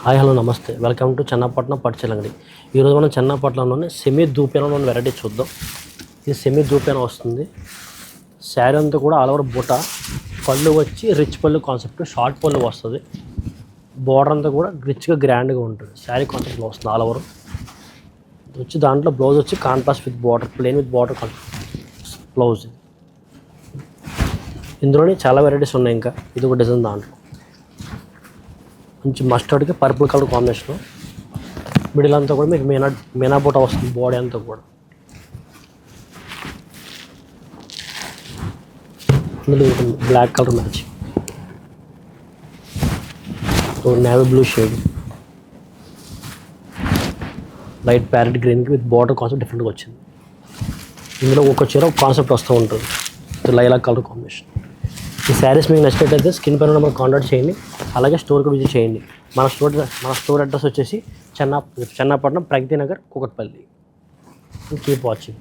Hi hello నమస్తే welcome to Chennapatnam పట్టుచీరల అంగడి. ఈరోజు మనం చెన్నపట్నంలోనే సెమీ దూపేనలో ఉన్న వెరైటీ చూద్దాం. ఇది సెమీ దూపేన వస్తుంది. శారీ అంతా కూడా ఆల్ ఓవర్ బూట, పళ్ళు వచ్చి రిచ్ పళ్ళు కాన్సెప్ట్, షార్ట్ పళ్ళు వస్తుంది. బార్డర్ అంతా కూడా రిచ్గా గ్రాండ్గా ఉంటుంది. శారీ కాన్సెప్ట్లో వస్తుంది ఆల్ ఓవర్. వచ్చి దాంట్లో బ్లౌజ్ వచ్చి contrast with border, plain with border blouse. ఇందులోనే చాలా వెరైటీస్ ఉన్నాయి. ఇంకా ఇది ఒక డిజైన్ దాంట్లో మంచి మస్టర్డ్కి పర్పుల్ కలర్ కాంబినేషను. మిడిల్ అంతా కూడా మీకు మీనా బూట వస్తుంది. బాడీ అంతా కూడా ఇందులో black colour match, navy blue shade, light parrot గ్రీన్కి విత్ బార్డర్ కాన్సెప్ట్ డిఫరెంట్గా వచ్చింది. ఇందులో ఒక చీర ఒక కాన్సెప్ట్ వస్తూ ఉంటుంది. Lilac colour combination. ఈ శారీస్ మీకు నచ్చినట్లయితే స్క్రీన్ పైన నెంబర్ కాంటాక్ట్ చేయండి. అలాగే స్టోర్కి విజిట్ చేయండి. మన స్టోర్ అడ్రస్ వచ్చేసి చెన్నపట్నం, ప్రగతి నగర్, కూకట్పల్లి. Keep watching.